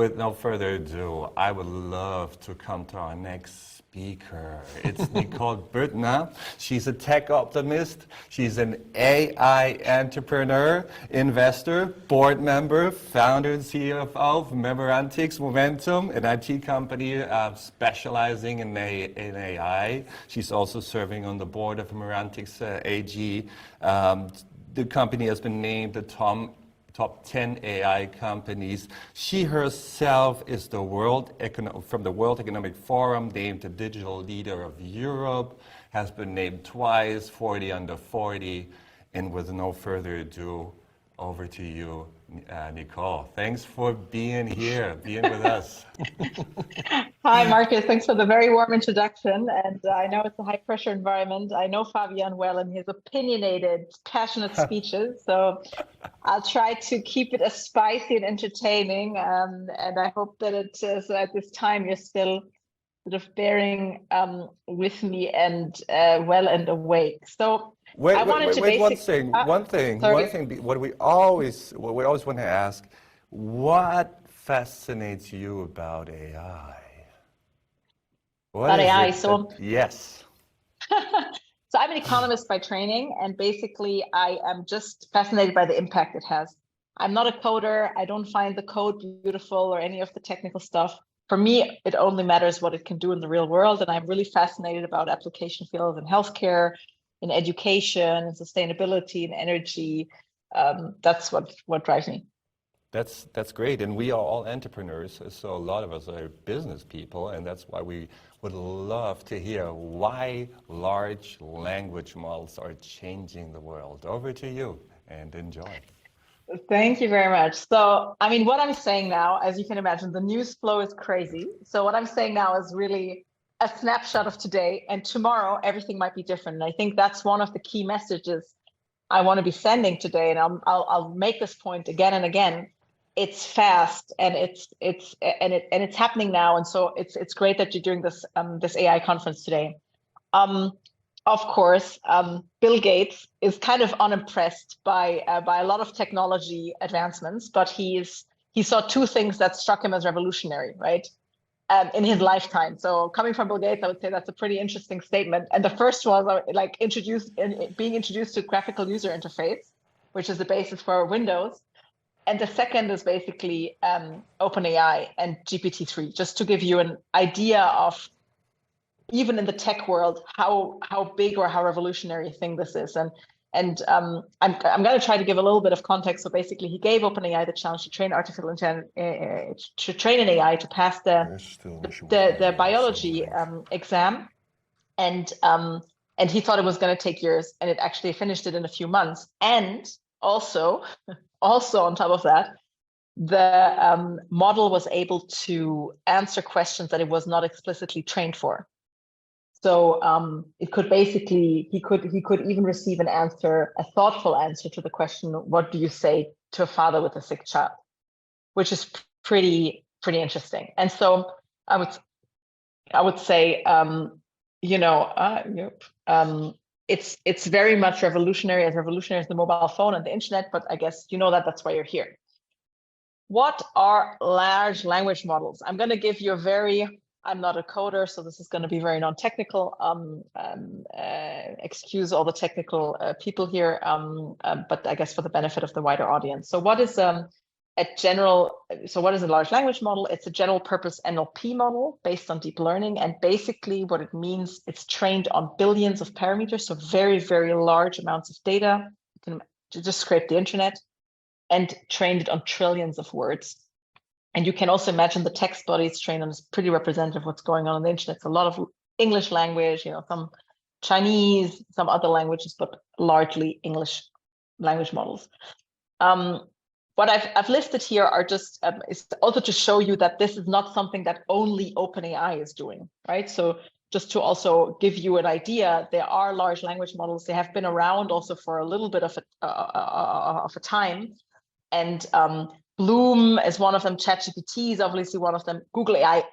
with no further ado, I would love to come to our next speaker. It's Nicole Büttner. She's a tech optimist. She's an AI entrepreneur, investor, board member, founder and CEO of Memorantics Momentum, an IT company specializing in AI. She's also serving on the board of Memorantics AG. The company has been named the top 10 AI companies. She herself is from the World Economic Forum named the Digital Leader of Europe, has been named twice 40 under 40. And with no further ado, over to you, Nicole. Thanks for being here, being with us. Hi, Marcus. Thanks for the very warm introduction. And I know it's a high-pressure environment. I know Fabian well and his opinionated, passionate speeches. So I'll try to keep it as spicy and entertaining. And I hope that at this time you're still sort of bearing with me and well and awake. So wait, one thing. What we always want to ask: what fascinates you about AI? Yes. So I'm an economist by training, and basically I am just fascinated by the impact it has. I'm not a coder. I don't find the code beautiful or any of the technical stuff. For me, it only matters what it can do in the real world, and I'm really fascinated about application fields in healthcare, in education, in sustainability, in energy. That's what drives me. That's great, and we are all entrepreneurs, so a lot of us are business people, and that's why we would love to hear why large language models are changing the world. Over to you, and enjoy. Thank you very much. So, I mean, what I'm saying now, as you can imagine, the news flow is crazy. So what I'm saying now is really a snapshot of today, and tomorrow everything might be different. And I think that's one of the key messages I want to be sending today, and I'll make this point again and again. It's fast, and it's happening now, and so it's great that you're doing this this AI conference today. Of course, Bill Gates is kind of unimpressed by a lot of technology advancements, but he saw two things that struck him as revolutionary, right, in his lifetime. So coming from Bill Gates, I would say that's a pretty interesting statement. And the first was like being introduced to graphical user interface, which is the basis for Windows. And the second is basically OpenAI and GPT-3, just to give you an idea of, even in the tech world, how big or how revolutionary a thing this is. And I'm going to try to give a little bit of context. So basically, he gave OpenAI the challenge to train artificial intelligence, to train an AI to pass the biology exam, and he thought it was going to take years, and it actually finished it in a few months. And also on top of that, the model was able to answer questions that it was not explicitly trained for. So it could basically, he could even receive an answer, a thoughtful answer to the question, what do you say to a father with a sick child? Which is pretty interesting. And so I would say, it's very much revolutionary as the mobile phone and the internet, but I guess you know that's why you're here. What are large language models? I'm going to give you I'm not a coder, so this is going to be very non-technical. Excuse all the technical people here, but I guess for the benefit of the wider audience. So what is a large language model? It's a general purpose NLP model based on deep learning. And basically what it means, it's trained on billions of parameters, so very, very large amounts of data. You can just scrape the internet, and trained it on trillions of words. And you can also imagine the text body it's trained on is pretty representative of what's going on the internet. It's a lot of English language, some Chinese, some other languages, but largely English language models. What I've listed here are just is also to show you that this is not something that only OpenAI is doing, right? So just to also give you an idea, there are large language models. They have been around also for a little bit of a time, and Bloom is one of them. ChatGPT is obviously one of them. Google AI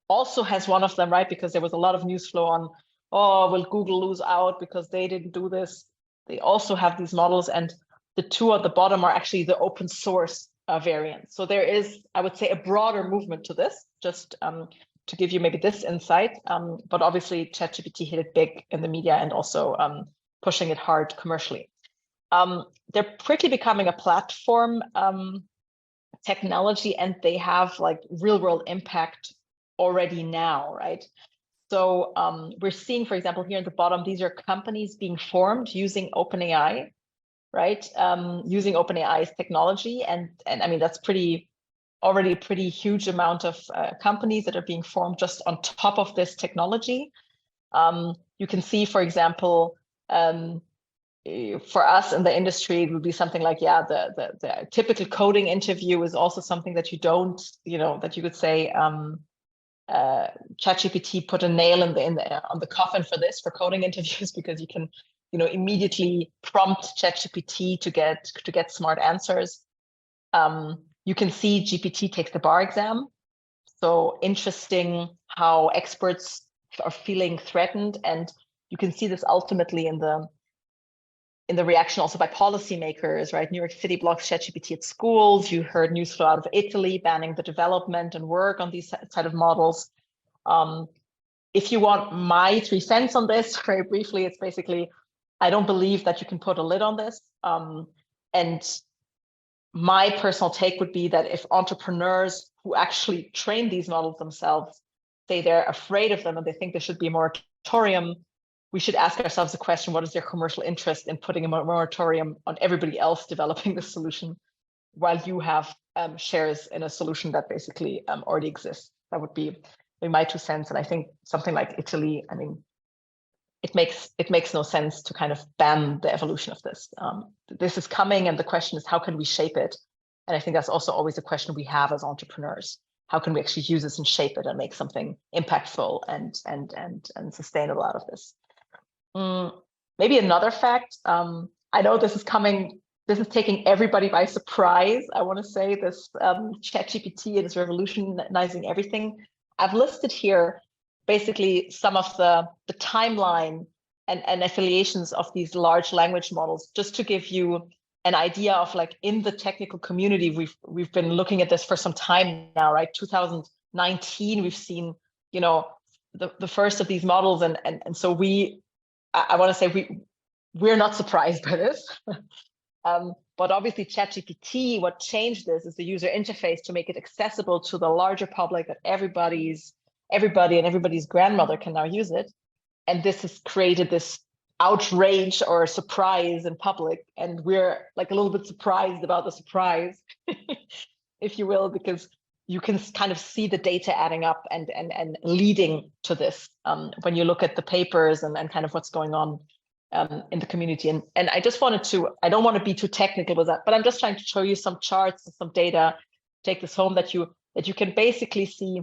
also has one of them, right? Because there was a lot of news flow on, will Google lose out because they didn't do this? They also have these models, and the two at the bottom are actually the open source variants. So there is, I would say, a broader movement to this, just to give you maybe this insight. But obviously, ChatGPT hit it big in the media and also pushing it hard commercially. They're quickly becoming a platform technology, and they have like real world impact already now, right? So we're seeing, for example, here at the bottom, these are companies being formed using OpenAI, right? Using OpenAI's technology, and I mean that's already a pretty huge amount of companies that are being formed just on top of this technology. You can see, for example, for us in the industry, it would be something like, yeah, the typical coding interview is also something that you don't, that you could say, ChatGPT put a nail on the coffin for this, for coding interviews, because you can, immediately prompt ChatGPT to get smart answers. You can see GPT takes the bar exam. So interesting how experts are feeling threatened, and you can see this ultimately in the reaction also by policymakers, right? New York City blocks ChatGPT at schools. You heard news flow out of Italy banning the development and work on these set of models. If you want my 3 cents on this, very briefly, it's basically, I don't believe that you can put a lid on this. And my personal take would be that if entrepreneurs who actually train these models themselves say they're afraid of them and they think there should be a moratorium, we should ask ourselves the question, what is their commercial interest in putting a moratorium on everybody else developing the solution while you have shares in a solution that basically already exists? That would be my 2 cents. And I think something like Italy, I mean, it makes no sense to kind of ban the evolution of this. This is coming, and the question is, how can we shape it? And I think that's also always a question we have as entrepreneurs. How can we actually use this and shape it and make something impactful and sustainable out of this? Maybe another fact, I know this is taking everybody by surprise. I want to say this ChatGPT and it's revolutionizing everything. I've listed here basically some of the timeline and affiliations of these large language models, just to give you an idea of, like, in the technical community, we've been looking at this for some time now, right? 2019, we've seen, the first of these models, and so I want to say we're not surprised by this. But obviously ChatGPT, what changed this is the user interface to make it accessible to the larger public, that everybody and everybody's grandmother can now use it. And this has created this outrage or surprise in public. And we're like a little bit surprised about the surprise, if you will, because you can kind of see the data adding up and leading to this when you look at the papers and kind of what's going on in the community. And I just I don't want to be too technical with that, but I'm just trying to show you some charts and some data, take this home, that you can basically see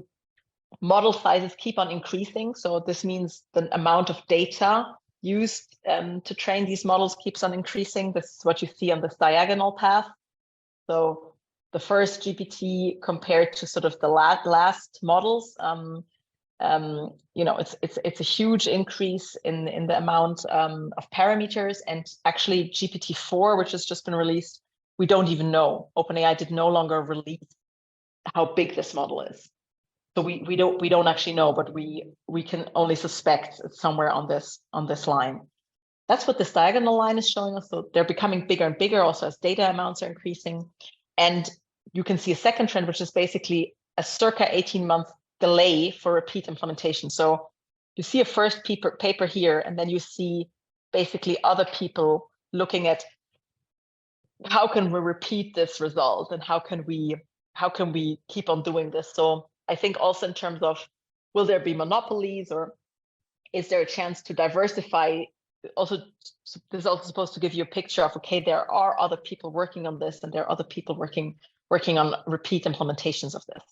model sizes keep on increasing. So this means the amount of data used to train these models keeps on increasing. This is what you see on this diagonal path. So the first GPT compared to sort of the last models, it's a huge increase in the amount of parameters. And actually GPT-4, which has just been released, we don't even know. OpenAI did no longer release how big this model is. So we don't actually know, but we can only suspect it's somewhere on this line. That's what this diagonal line is showing us. So they're becoming bigger and bigger also as data amounts are increasing. And you can see a second trend, which is basically a circa 18-month delay for repeat implementation. So you see a first paper here, and then you see basically other people looking at how can we repeat this result, and how can we keep on doing this. So I think also in terms of, will there be monopolies, or is there a chance to diversify? Also, this is also supposed to give you a picture of, okay, there are other people working on this, and there are other people working on repeat implementations of this.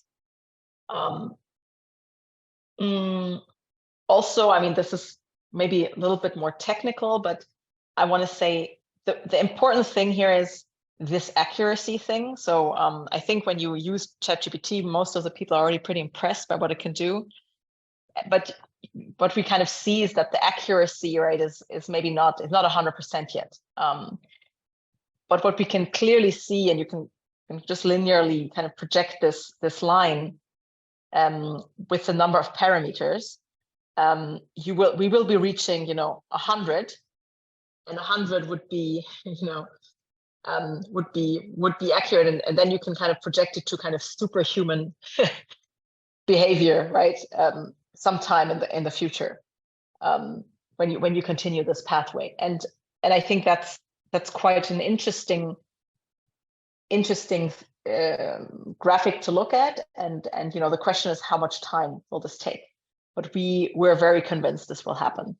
Also, I mean, this is maybe a little bit more technical, but I want to say the important thing here is this accuracy thing. So I think when you use ChatGPT, most of the people are already pretty impressed by what it can do. But what we kind of see is that the accuracy, right, is maybe not 100% yet. But what we can clearly see, and you can just linearly kind of project this line with the number of parameters, we will be reaching, 100, and 100 would be, would be accurate, and then you can kind of project it to kind of superhuman behavior, right? Sometime in the future, when you continue this pathway, and I think that's quite an interesting graphic to look at, and the question is, how much time will this take? But we're very convinced this will happen.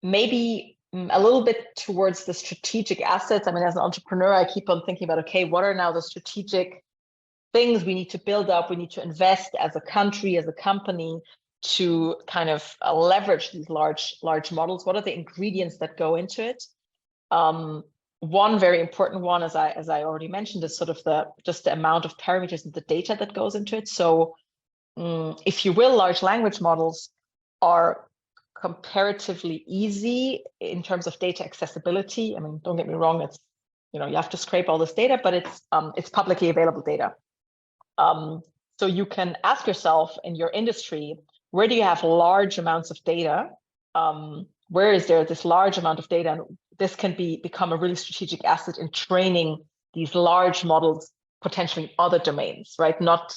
Maybe a little bit towards the strategic assets. I mean, as an entrepreneur, I keep on thinking about, okay, what are now the strategic things we need to build up, we need to invest as a country, as a company, to kind of leverage these large models? What are the ingredients that go into it? One very important one, as I already mentioned, is sort of just the amount of parameters and the data that goes into it. So if you will, large language models are comparatively easy in terms of data accessibility. I mean, don't get me wrong, it's, you have to scrape all this data, but it's publicly available data. So you can ask yourself, in your industry, where do you have large amounts of data? Where is there this large amount of data? And this can become a really strategic asset in training these large models, potentially in other domains, right? Not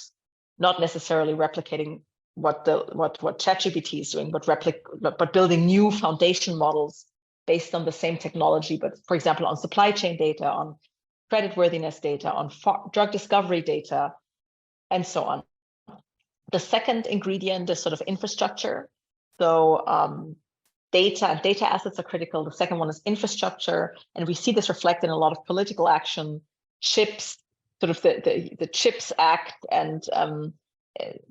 necessarily replicating what ChatGPT is doing, but building new foundation models based on the same technology, but for example, on supply chain data, on creditworthiness data, on drug discovery data, and so on. The second ingredient is sort of infrastructure. So data and data assets are critical. The second one is infrastructure, and we see this reflected in a lot of political action. Chips, sort of the Chips Act, and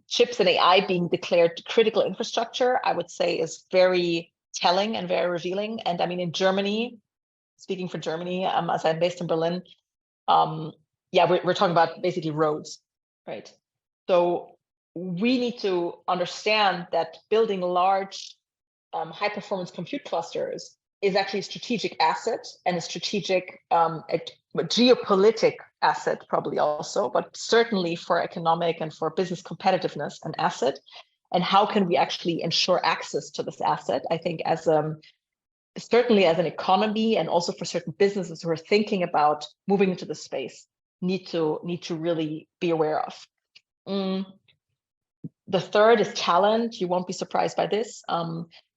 chips and AI being declared critical infrastructure, I would say, is very telling and very revealing. And I mean, in Germany, speaking for Germany, as I'm based in Berlin, we're talking about basically roads, right? So we need to understand that building large high performance compute clusters is actually a strategic asset, and a strategic geopolitic asset probably also, but certainly for economic and for business competitiveness, an asset. And how can we actually ensure access to this asset? I think certainly as an economy, and also for certain businesses who are thinking about moving into the space, need to really be aware of. The third is talent. You won't be surprised by this.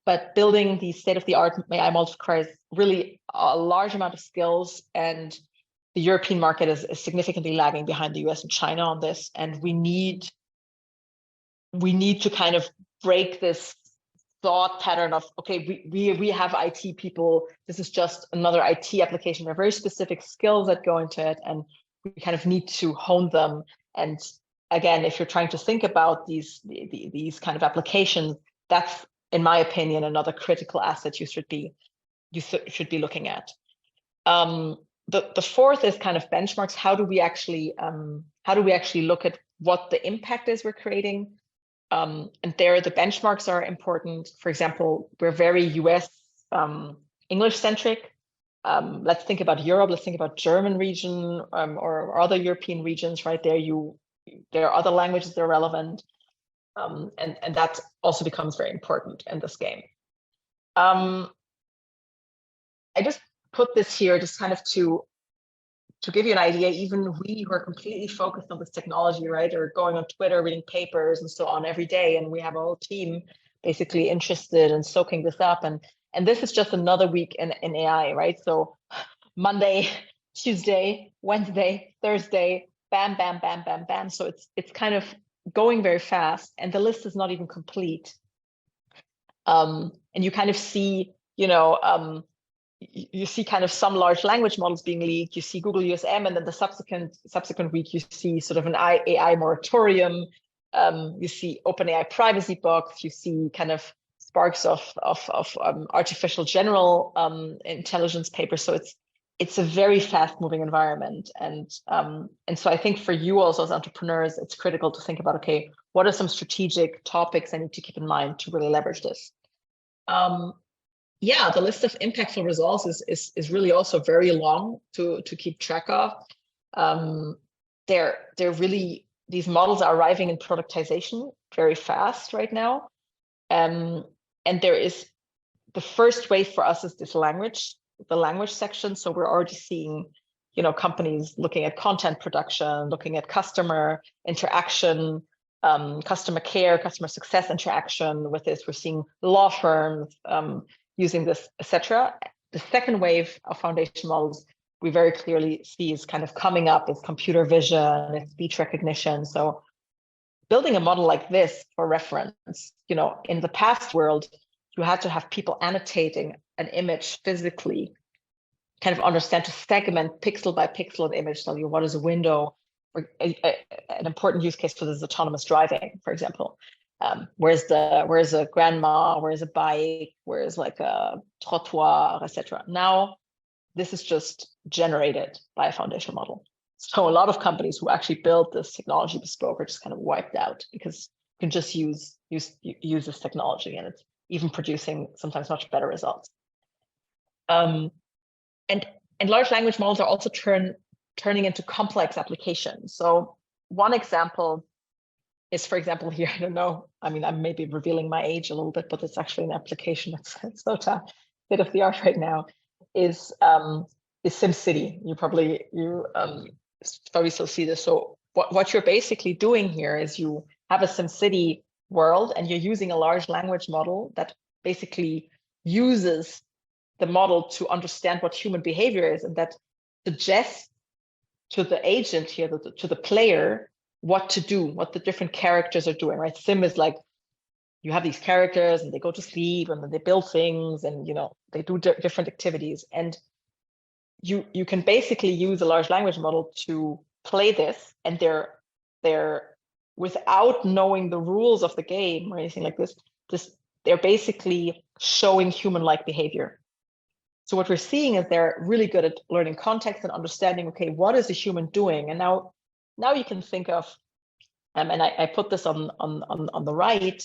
But building the state-of-the-art AI models requires really a large amount of skills, and the European market is significantly lagging behind the US and China on this. And we need to kind of break this thought pattern of, okay, we have IT people, this is just another IT application. There are very specific skills that go into it, and we kind of need to hone them. And again, if you're trying to think about these kind of applications, that's, in my opinion, another critical asset you should be looking at. The fourth is kind of benchmarks. How do we actually look at what the impact is we're creating? And there, the benchmarks are important. For example, we're very US English centric. Let's think about Europe. Let's think about German region, or other European regions. Right there are other languages that are relevant. And that also becomes very important in this game. I just put this here just kind of to give you an idea. Even we who are completely focused on this technology, right, or going on Twitter, reading papers and so on every day, and we have a whole team basically interested in soaking this up. And this is just another week in AI, right? So Monday, Tuesday, Wednesday, Thursday, bam, bam, bam, bam, bam. So it's kind of going very fast, and the list is not even complete. And you kind of see, you see kind of some large language models being leaked. You see Google USM, and then the subsequent week you see sort of an AI moratorium. You see OpenAI privacy box. You see kind of sparks of artificial general intelligence papers. So it's a very fast-moving environment, and so I think for you also as entrepreneurs, it's critical to think about, okay, what are some strategic topics I need to keep in mind to really leverage this? yeah, the list of impactful results is really also very long to keep track of. They're really, these models are arriving in productization very fast right now. And there is, the first wave for us is this language, the language section. So we're already seeing, companies looking at content production, looking at customer interaction, customer care, customer success interaction with this. We're seeing law firms using this, etc. The second wave of foundation models we very clearly see is kind of coming up is computer vision, it's speech recognition. So building a model like this for reference, in the past world, you had to have people annotating an image physically, kind of understand to segment pixel by pixel an image, tell you what is a window, or an important use case for this is autonomous driving, for example. Where's a grandma, where's a bike, where's like a trottoir, etc. Now, this is just generated by a foundation model. So a lot of companies who actually built this technology bespoke are just kind of wiped out because you can just use this technology, and it's even producing sometimes much better results. And large language models are also turning into complex applications. So one example is, for example, here, I don't know, I mean, I'm maybe revealing my age a little bit, but it's actually an application that's so state of the art right now, is SimCity. You probably still see this. So what you're basically doing here is you have a SimCity world and you're using a large language model that basically uses the model to understand what human behavior is, and that suggests to the agent here, to the player, what to do, what the different characters are doing, right? Sim is like, you have these characters and they go to sleep and then they build things and, they do different activities. And you can basically use a large language model to play this, and they're without knowing the rules of the game or anything like this, they're basically showing human-like behavior. So what we're seeing is they're really good at learning context and understanding, okay, what is a human doing? And now you can think of, and I put this on the right,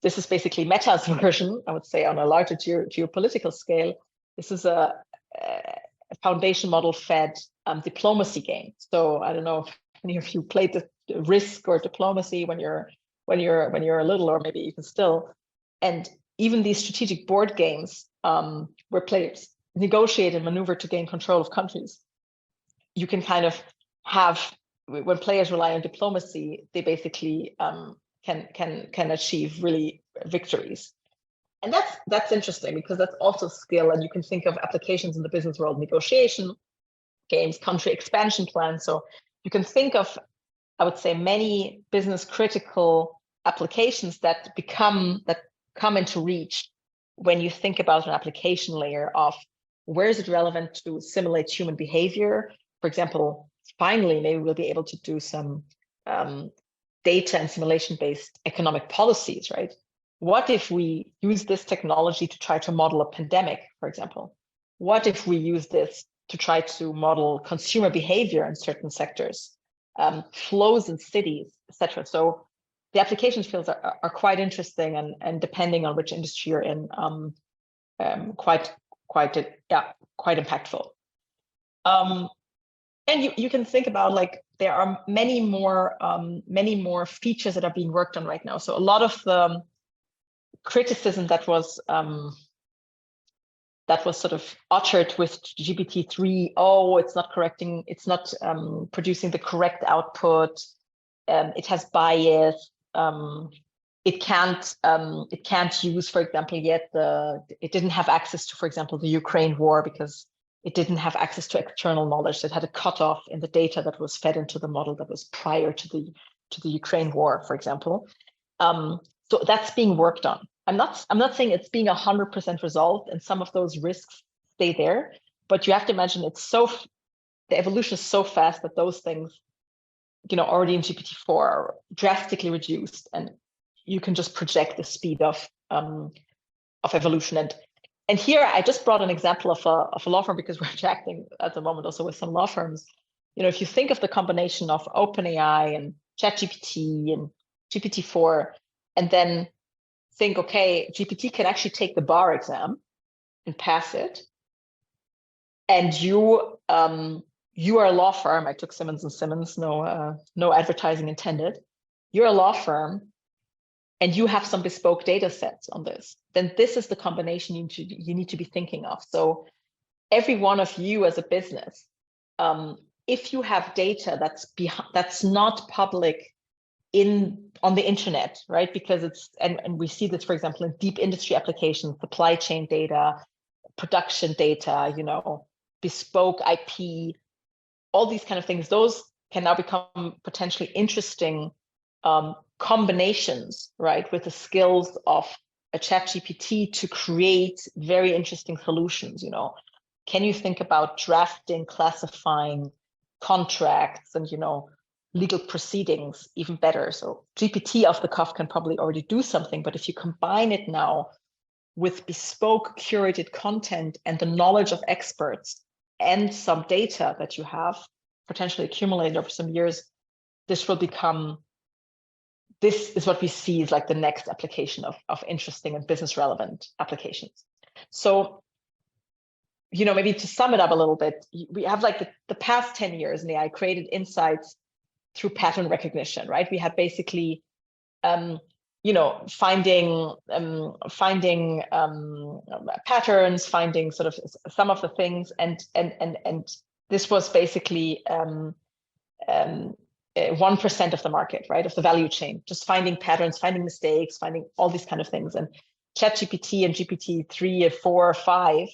this is basically Meta's version, I would say, on a larger geopolitical scale. This is a foundation model fed diplomacy game. So I don't know if any of you played the Risk or Diplomacy when you're little, or maybe even still. And even these strategic board games where players negotiate and maneuver to gain control of countries, you can kind of have, when players rely on diplomacy, they basically can achieve really victories. And that's interesting because that's also skill, and you can think of applications in the business world, negotiation games, country expansion plans. So you can think of, I would say, many business critical applications that come into reach when you think about an application layer of where is it relevant to simulate human behavior. For example, finally, maybe we'll be able to do some data and simulation-based economic policies, right? What if we use this technology to try to model a pandemic, for example? What if we use this to try to model consumer behavior in certain sectors, flows in cities, etc.? So the application fields are quite interesting, and depending on which industry you're in, quite impactful. And you can think about, like, there are many more features that are being worked on right now. So a lot of the criticism that was sort of uttered with GPT-3, it's not correcting, it's not producing the correct output, it has bias, it can't use, for example, yet it didn't have access to, for example, the Ukraine war because it didn't have access to external knowledge. It had a cutoff in the data that was fed into the model that was prior to the Ukraine war, for example. So that's being worked on. I'm not saying it's being 100% resolved, and some of those risks stay there, but you have to imagine the evolution is so fast that those things, already in GPT-4 are drastically reduced, and you can just project the speed of evolution. And here I just brought an example of a law firm because we're interacting at the moment also with some law firms. If you think of the combination of OpenAI and ChatGPT and GPT-4, and then think, okay, GPT can actually take the bar exam. and pass it, and you are a law firm. I took Simmons and Simmons, no advertising intended. You're a law firm, and you have some bespoke data sets on this. Then this is the combination you need to be thinking of. So every one of you as a business, if you have data that's not public on the internet, right? Because it's and we see this, for example, in deep industry applications, supply chain data, production data, bespoke IP, all these kind of things. Those can now become potentially interesting combinations, right, with the skills of a ChatGPT to create very interesting solutions. Can you think about drafting, classifying contracts, and legal proceedings even better? So GPT off the cuff can probably already do something, but if you combine it now with bespoke curated content and the knowledge of experts and some data that you have potentially accumulated over some years, this is what we see is like the next application of interesting and business relevant applications. So, maybe to sum it up a little bit, we have like the past 10 years in AI created insights through pattern recognition, right? We had basically, finding patterns, finding sort of some of the things, and this was basically 1% of the market, right, of the value chain, just finding patterns, finding mistakes, finding all these kind of things. And ChatGPT and GPT-3 or 4 or 5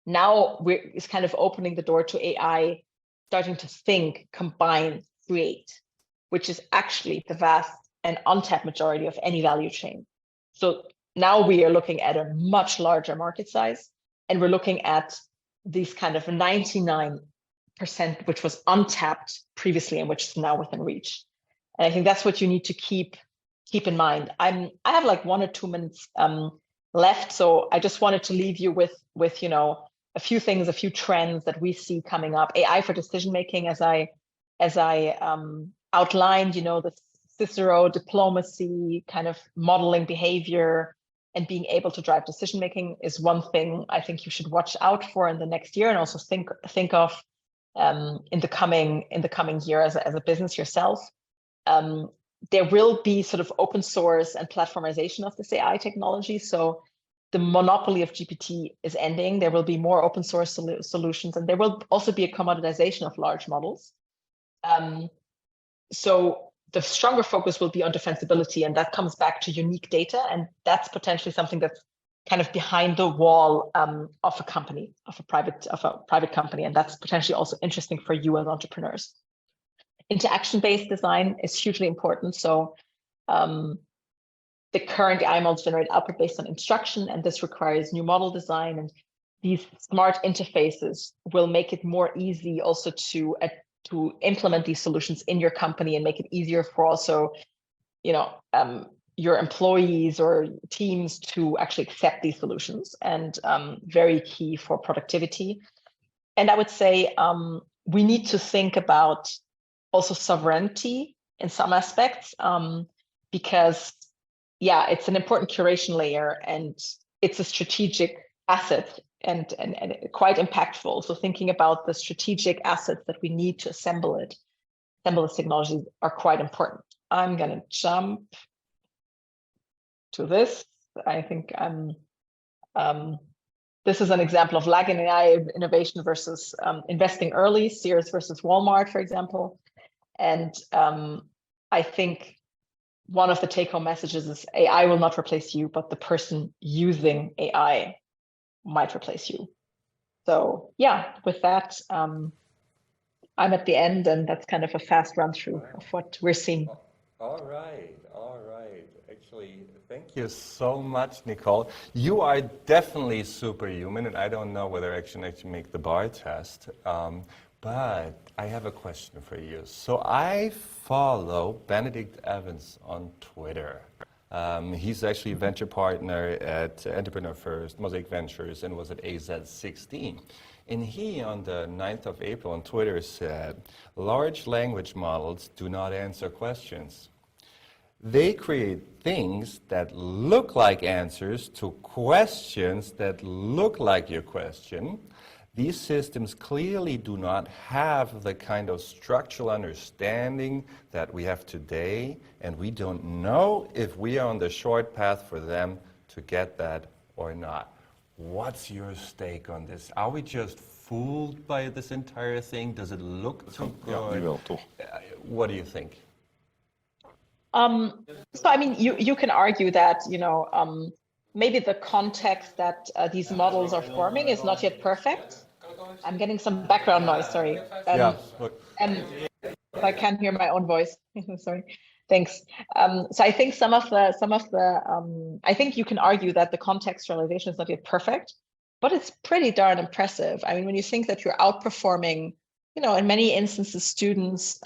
now is kind of opening the door to AI starting to think, combine, create, which is actually the vast and untapped majority of any value chain. So now we are looking at a much larger market size, and we're looking at these kind of 99%, which was untapped previously and which is now within reach. And I think that's what you need to keep in mind. I have like 1 or 2 minutes left, so I just wanted to leave you with a few things, a few trends that we see coming up. AI for decision making, as I outlined, the Cicero diplomacy, kind of modeling behavior and being able to drive decision making is one thing I think you should watch out for in the next year, and also think of in the coming year as a business yourself. There will be sort of open source and platformization of this AI technology. So the monopoly of GPT is ending. There will be more open source solutions, and there will also be a commoditization of large models. So the stronger focus will be on defensibility, and that comes back to unique data, and that's potentially something that's kind of behind the wall of a company, of a private company, and that's potentially also interesting for you as entrepreneurs. Interaction-based design is hugely important. So the current AI models generate output based on instruction, and this requires new model design. And these smart interfaces will make it more easy also to implement these solutions in your company, and make it easier for also, your employees or teams to actually accept these solutions, and very key for productivity. And I would say we need to think about also sovereignty in some aspects, because it's an important curation layer, and it's a strategic asset and quite impactful. So thinking about the strategic assets that we need to assemble this technology are quite important. I'm going to jump to this. I think this is an example of lag in AI innovation versus investing early, Sears versus Walmart, for example. And I think one of the take-home messages is AI will not replace you, but the person using AI might replace you. So with that, I'm at the end, and that's kind of a fast run through of what we're seeing. All right. Actually, thank you so much, Nicole. You are definitely superhuman, and I don't know whether I can actually make the bar test. But I have a question for you. So I follow Benedict Evans on Twitter. He's actually a venture partner at Entrepreneur First, Mosaic Ventures, and was at AZ16. And he, on the 9th of April on Twitter, said, large language models do not answer questions. They create things that look like answers to questions that look like your question. These systems clearly do not have the kind of structural understanding that we have today, and we don't know if we are on the short path for them to get that or not. What's your stake on this? Are we just fooled by this entire thing? Does it look too good? Nu wel, toch? What do you think? So I mean, you can argue that, maybe the context that these models are forming is not yet perfect. I'm getting some background noise, sorry. Yeah. Look. And I can't hear my own voice. Sorry. Thanks. So I think I think you can argue that the contextualization is not yet perfect, but it's pretty darn impressive. I mean, when you think that you're outperforming, in many instances, students,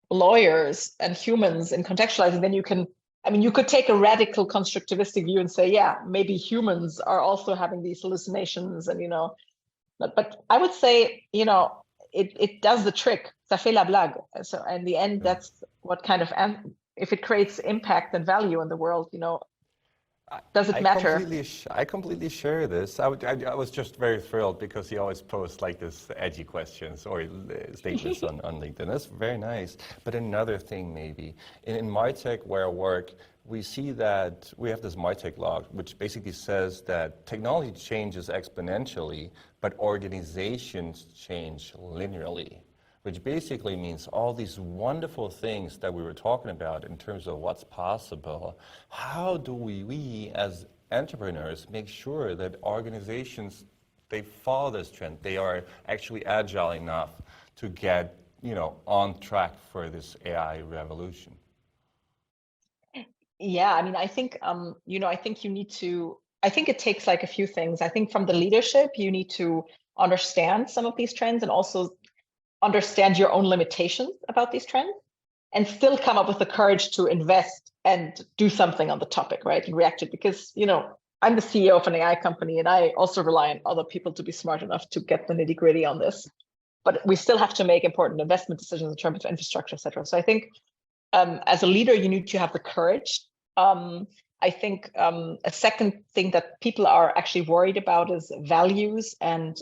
lawyers and humans in contextualizing, then you could take a radical constructivistic view and say, yeah, maybe humans are also having these hallucinations, and but I would say, it does the trick. Ça fait la blague. So in the end, that's what kind of, if it creates impact and value in the world, does it matter? I completely share this. I was just very thrilled because he always posts like this edgy questions or statements on LinkedIn. That's very nice. But another thing maybe, in MarTech where I work, we see that we have this MarTech law, which basically says that technology changes exponentially, but organizations change linearly, which basically means all these wonderful things that we were talking about in terms of what's possible. How do we as entrepreneurs make sure that organizations, they follow this trend, they are actually agile enough to get on track for this AI revolution? Yeah, I mean, I think I think it takes like a few things. I think from the leadership, you need to understand some of these trends and also understand your own limitations about these trends, and still come up with the courage to invest and do something on the topic, right? And react to it, because, I'm the CEO of an AI company, and I also rely on other people to be smart enough to get the nitty-gritty on this. But we still have to make important investment decisions in terms of infrastructure, et cetera. So I think as a leader, you need to have the courage. I think a second thing that people are actually worried about is values and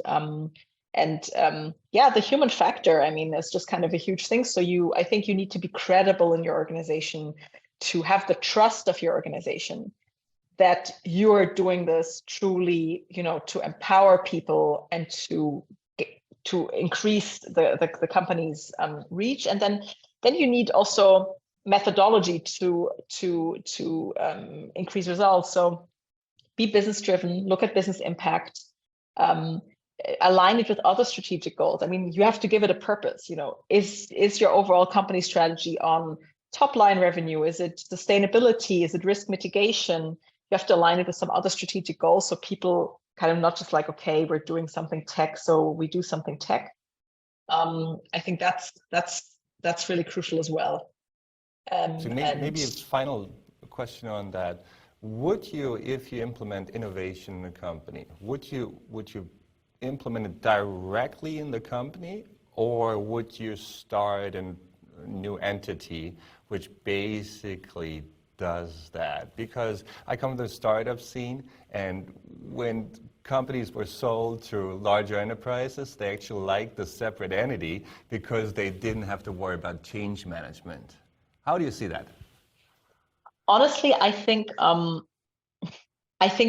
the human factor. I mean, it's just kind of a huge thing. So I think you need to be credible in your organization, to have the trust of your organization that you're doing this truly, to empower people and to increase the company's reach. And then you need also methodology to increase results. So be business driven, look at business impact, align it with other strategic goals. I mean, you have to give it a purpose. Is your overall company strategy on top line revenue? Is it sustainability? Is it risk mitigation? You have to align it with some other strategic goals, so people kind of not just like, okay, we're doing something tech, so we do something tech. I think that's really crucial as well. So maybe a final question on that. Would you, if you implement innovation in a company, would you implement it directly in the company, or would you start a new entity which basically does that? Because I come from the startup scene, and when companies were sold to larger enterprises, they actually liked the separate entity because they didn't have to worry about change management. How do you see that? Honestly, I think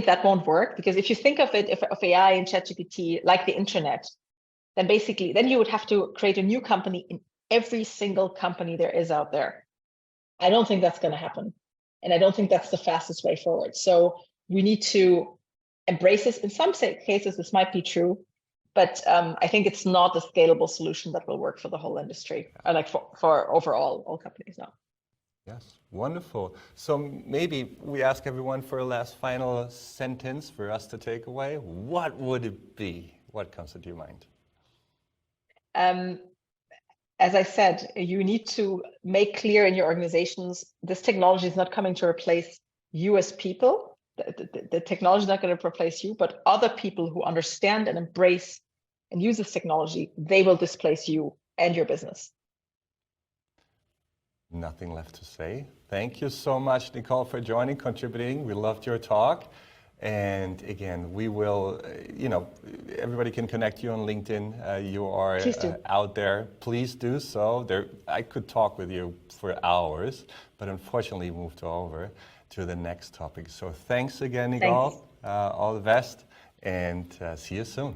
that won't work, because if you think of it, of AI and ChatGPT like the internet, then you would have to create a new company in every single company there is out there. I don't think that's going to happen, and I don't think that's the fastest way forward. So we need to embrace this. In some cases, this might be true, but I think it's not a scalable solution that will work for the whole industry, or like for overall all companies now. Yes, wonderful. So maybe we ask everyone for a last final sentence for us to take away. What would it be? What comes into your mind? As I said, you need to make clear in your organizations, this technology is not coming to replace you as people. The technology is not going to replace you, but other people who understand and embrace and use this technology, they will displace you and your business. Nothing left to say. Thank you so much, Nicole, for joining, contributing. We loved your talk. And again, we will, everybody can connect you on LinkedIn. You are Please do. out there. Please do so. I could talk with you for hours, but unfortunately moved over to the next topic. So thanks again, Nicole. Thanks. All the best, and see you soon.